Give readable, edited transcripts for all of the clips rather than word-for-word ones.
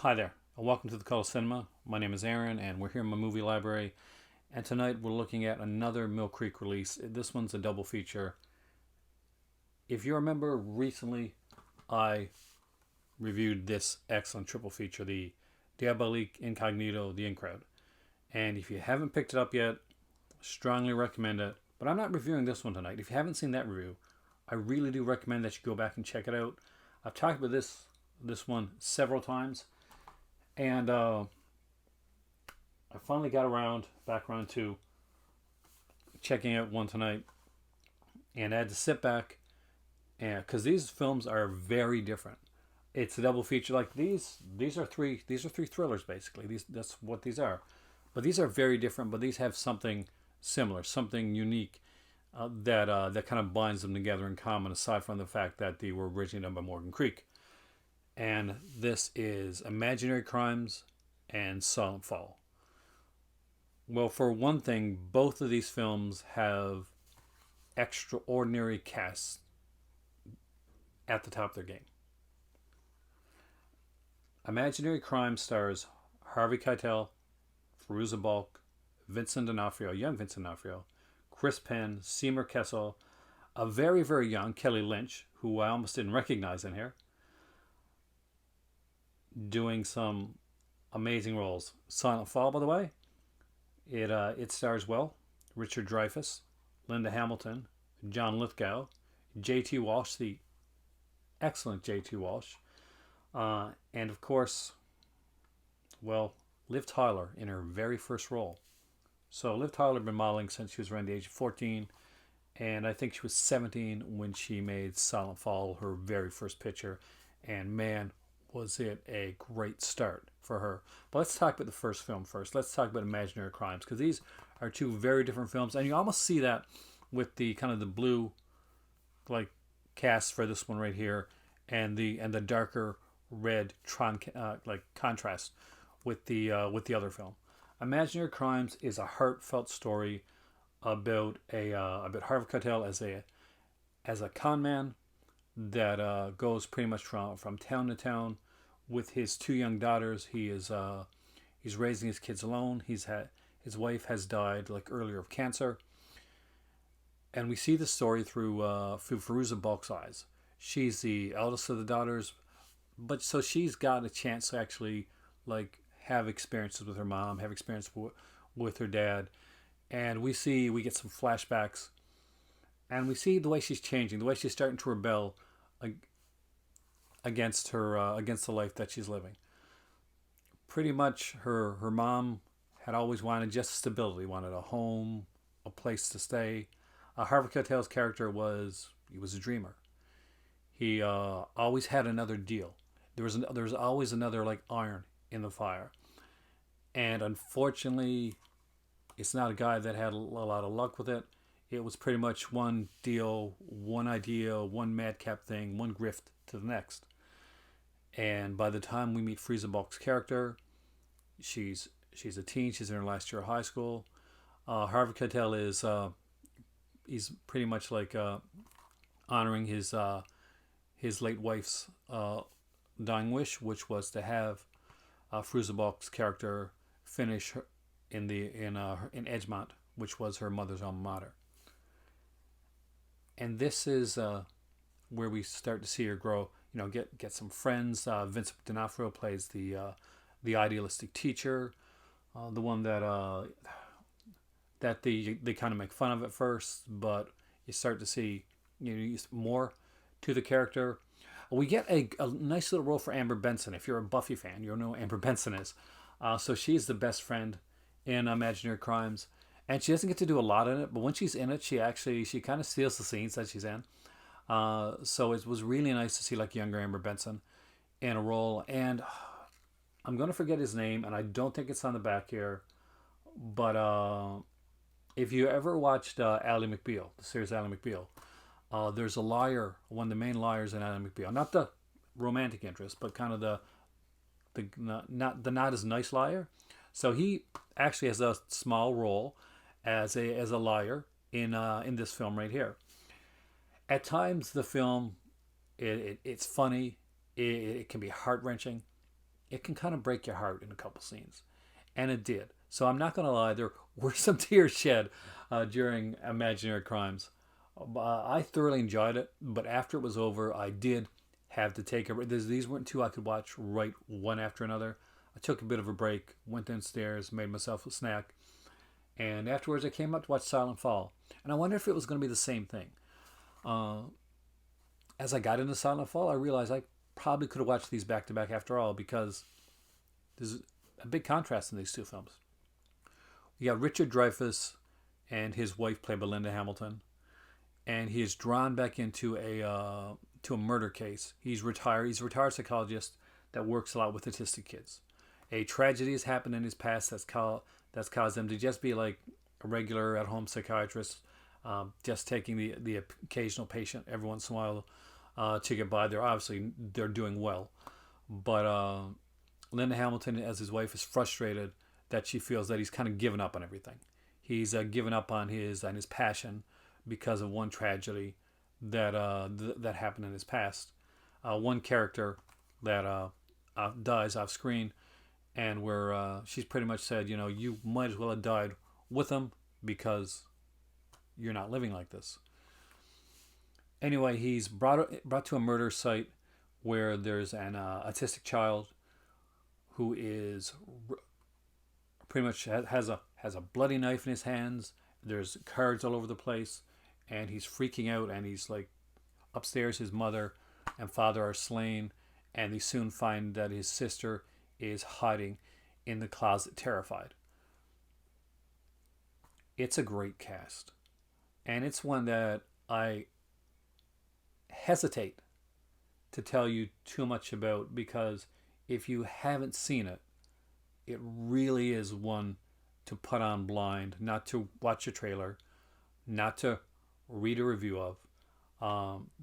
Hi there, and welcome to the Color Cinema. My name is Aaron, and we're here in my movie library. And tonight we're looking at another Mill Creek release. This one's a double feature. If you remember, recently I reviewed this excellent triple feature, the Diabolique Incognito, The In Crowd. And if you haven't picked it up yet, strongly recommend it. But I'm not reviewing this one tonight. If you haven't seen that review, I really do recommend that you go back and check it out. I've talked about this one several times, and I finally got back around to checking out one tonight, and I had to sit back, and because these films are very different. It's a double feature. Like these are three thrillers basically. That's what these are, but these are very different. But these have something similar, something unique that kind of binds them together in common. Aside from the fact that they were originally done by Morgan Creek, and this is Imaginary Crimes and Silent Fall. Well, for one thing, both of these films have extraordinary casts at the top of their game. Imaginary Crime stars Harvey Keitel, Fairuza Balk, Vincent D'Onofrio, young Vincent D'Onofrio, Chris Penn, Seymour Kessel, a very, very young Kelly Lynch, who I almost didn't recognize in here, doing some amazing roles. Silent Fall, by the way, it stars Richard Dreyfuss, Linda Hamilton, John Lithgow, J.T. Walsh, the excellent J.T. Walsh, and of course, Liv Tyler in her very first role. So Liv Tyler had been modeling since she was around the age of 14, and I think she was 17 when she made Silent Fall her very first picture, and man, was it a great start for her. But let's talk about the first film first. Let's talk about Imaginary Crimes, because these are two very different films, and you almost see that with the kind of the blue like cast for this one right here, and the darker red like contrast with the other film. Imaginary Crimes is a heartfelt story about Harvey Keitel as a con man that goes pretty much from town to town with his two young daughters. He's raising his kids alone. His wife has died like earlier of cancer, and we see the story through Fairuza Balk's eyes. She's the eldest of the daughters, but so she's got a chance to actually like have experiences with her mom, have experience with her dad, and we get some flashbacks, and we see the way she's changing, the way she's starting to rebel against the life that she's living. Pretty much, her mom had always wanted just stability, wanted a home, a place to stay. Harvey Keitel's character was a dreamer. He always had another deal. There was always another like iron in the fire, and unfortunately, it's not a guy that had a lot of luck with it. It was pretty much one deal, one idea, one madcap thing, one grift to the next. And by the time we meet Frieza Balk's character, she's a teen. She's in her last year of high school. Harvey Keitel is he's pretty much like honoring his late wife's dying wish, which was to have Frieza Balk's character finish in Edgemont, which was her mother's alma mater. And this is where we start to see her grow. Get some friends. Vincent D'Onofrio plays the idealistic teacher, the one that they kind of make fun of at first, but you start to see more to the character. We get a nice little role for Amber Benson. If you're a Buffy fan, you'll know who Amber Benson is. So she's the best friend in Imaginary Crimes, and she doesn't get to do a lot in it, but when she's in it, she kind of steals the scenes that she's in. So it was really nice to see like younger Amber Benson in a role, and I'm gonna forget his name, and I don't think it's on the back here, but if you ever watched Ally McBeal, the series Ally McBeal, there's a liar, one of the main liars in Ally McBeal, not the romantic interest, but kind of the not as nice liar. So he actually has a small role as a liar in this film right here. At times, the film it's funny. It can be heart wrenching. it can kind of break your heart in a couple scenes, and it did. So I'm not gonna lie, there were some tears shed during Imaginary Crimes. I thoroughly enjoyed it, but after it was over, I did have to take a. These weren't two I could watch right one after another. I took a bit of a break, went downstairs, made myself a snack, and afterwards I came up to watch Silent Fall. And I wonder if it was going to be the same thing. Uh, as I got into Silent Fall, I realized I probably could have watched these back to back after all, because there's a big contrast in these two films. We got Richard Dreyfuss and his wife, played by Linda Hamilton, and he is drawn back into a murder case. He's retired. He's a retired psychologist that works a lot with autistic kids. A tragedy has happened in his past that's caused him to just be like a regular at home psychiatrist, just taking the occasional patient every once in a while to get by. They're doing well, but Linda Hamilton, as his wife, is frustrated that she feels that he's kind of given up on everything. He's given up on his passion because of one tragedy that happened in his past. One character that dies off screen, and where she's pretty much said, you might as well have died with him, because you're not living like this. Anyway, he's brought to a murder site where there's an autistic child who is pretty much has a bloody knife in his hands. There's cards all over the place, and he's freaking out. And he's like, upstairs, his mother and father are slain, and they soon find that his sister is hiding in the closet, terrified. It's a great cast, and it's one that I hesitate to tell you too much about, because if you haven't seen it, it really is one to put on blind, not to watch a trailer, not to read a review of,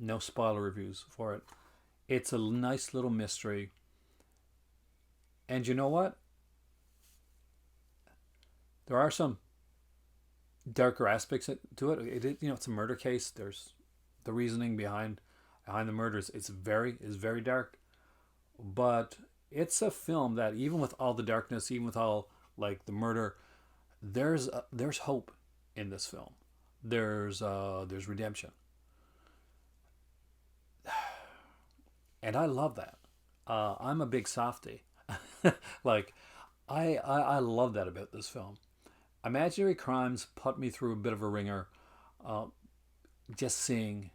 no spoiler reviews for it. It's a nice little mystery. And you know what? There are some darker aspects to it. It's a murder case. There's the reasoning behind the murders. It's very dark, but it's a film that, even with all the darkness, even with all like the murder, there's hope in this film. There's redemption, and I love that. I'm a big softie. Like, I love that about this film. Imaginary Crimes put me through a bit of a ringer. Just seeing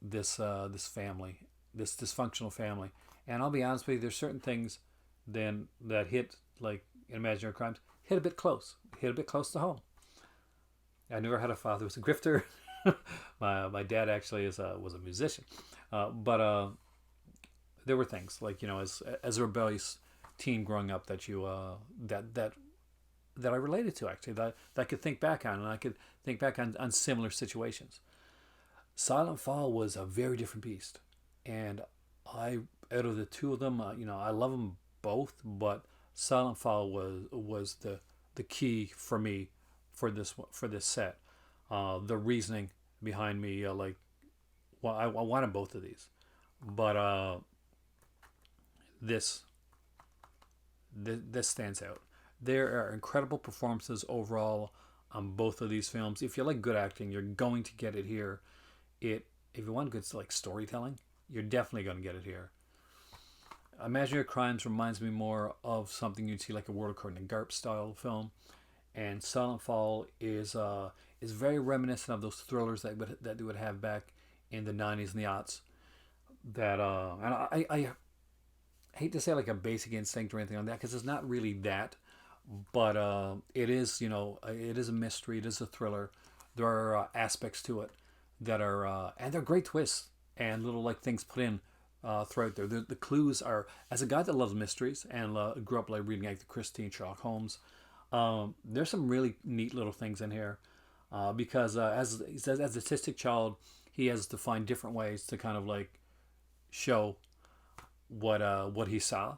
this family, this dysfunctional family, and I'll be honest with you, there's certain things then that hit, like in Imaginary Crimes, hit a bit close to home. I never had a father who was a grifter. my dad actually was a musician, but there were things like, as a rebellious teen growing up, that you that I related to, actually, that I could think back on, and I could think back on similar situations. Silent Fall was a very different beast, and out of the two of them, I love them both, but Silent Fall was the key for me for this set. The reasoning behind me, I wanted both of these, but this stands out. There are incredible performances overall on both of these films. If you like good acting, you're going to get it here. If you want good storytelling, you're definitely going to get it here. Imaginary Crimes reminds me more of something you'd see like a World According to Garp style film, and Silent Fall is very reminiscent of those thrillers that they would have back in the 90s and the aughts. That and I hate to say like a Basic Instinct or anything like that, because it's not really that, but it is it is a mystery, it is a thriller. There are aspects to it that are and they're great twists and little things put in throughout there. The clues are, as a guy that loves mysteries and grew up reading the Christine Sherlock Holmes, there's some really neat little things in here, because as he says, as a autistic child, he has to find different ways to kind of show what he saw,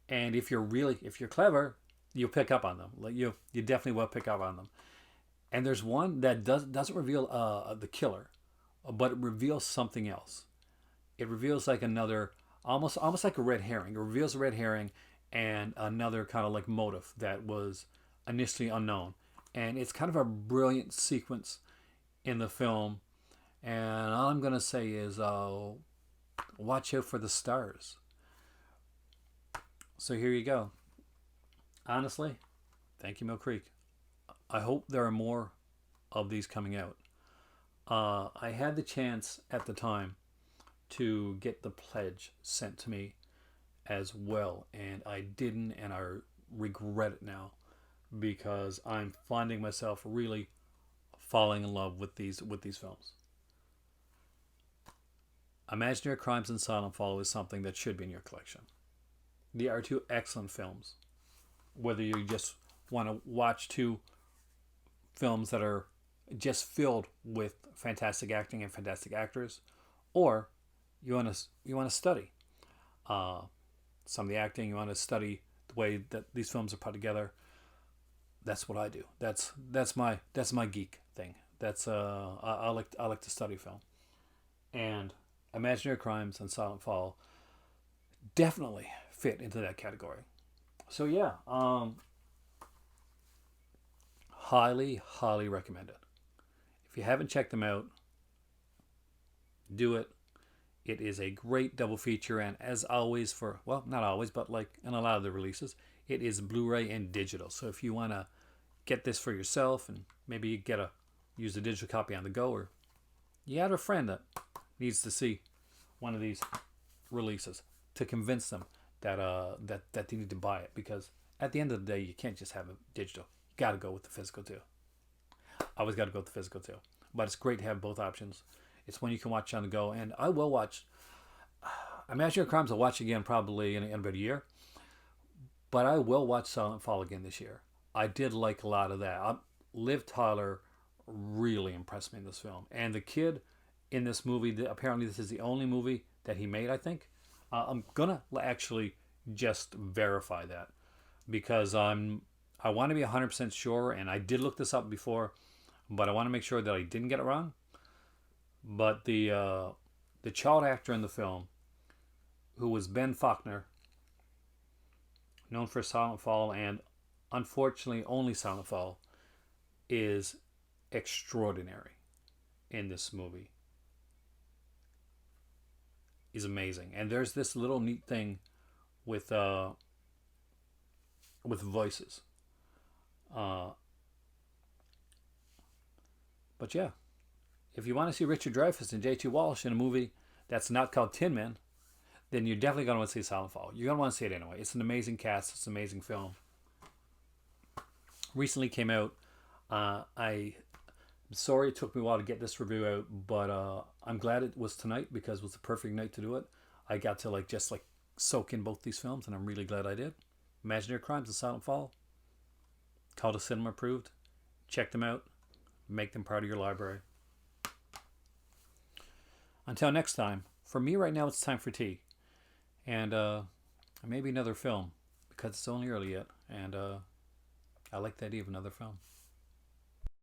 and if you're clever, you'll pick up on them. You definitely will pick up on them. And there's one that doesn't reveal the killer, but it reveals something else. It reveals another almost like a red herring. It reveals a red herring and another kind of like motive that was initially unknown. And it's kind of a brilliant sequence in the film. And all I'm gonna say is, watch out for the stars. So here you go. Honestly, thank you, Mill Creek. I hope there are more of these coming out. I had the chance at the time to get the pledge sent to me as well, and I didn't, and I regret it now because I'm finding myself really falling in love with these films. Imaginary Crimes and Silent Fall is something that should be in your collection. They are two excellent films. Whether you just want to watch two films that are just filled with fantastic acting and fantastic actors, or you want to study some of the acting, you want to study the way that these films are put together. That's what I do. That's my geek thing. That's I like to study film, and Imaginary Crimes and Silent Fall definitely fit into that category. So yeah, highly recommend it. If you haven't checked them out, do it. It is a great double feature, and as always, for well, not always, but like in a lot of the releases, it is Blu-ray and digital. So if you want to get this for yourself, and maybe you use a digital copy on the go, or you have a friend that needs to see one of these releases to convince them that they need to buy it, because at the end of the day, you can't just have a digital. You got to go with the physical too. I always got to go with the physical too. But it's great to have both options. It's one you can watch on the go, and I will watch. Imaginary Crimes I'll watch again probably in about a year, but I will watch Silent Fall again this year. I did like a lot of that. Liv Tyler really impressed me in this film, and the kid in this movie. Apparently, this is the only movie that he made. I think. I'm gonna actually just verify that because I want to be 100% sure, and I did look this up before, but I want to make sure that I didn't get it wrong. But the child actor in the film, who was Ben Faulkner, known for Silent Fall and unfortunately only Silent Fall, is extraordinary in this movie. He's amazing, and there's this little neat thing with voices. But yeah, if you want to see Richard Dreyfuss and J.T. Walsh in a movie that's not called Tin Man, then you're definitely going to want to see Silent Fall. You're going to want to see it anyway. It's an amazing cast. It's an amazing film. Recently came out. I'm sorry it took me a while to get this review out, but I'm glad it was tonight because it was the perfect night to do it. I got to just soak in both these films, and I'm really glad I did. Imaginary Crimes and Silent Fall. Call to Cinema approved. Check them out. Make them part of your library. Until next time, for me right now it's time for tea. And maybe another film, because it's only early yet. And I like the idea of another film.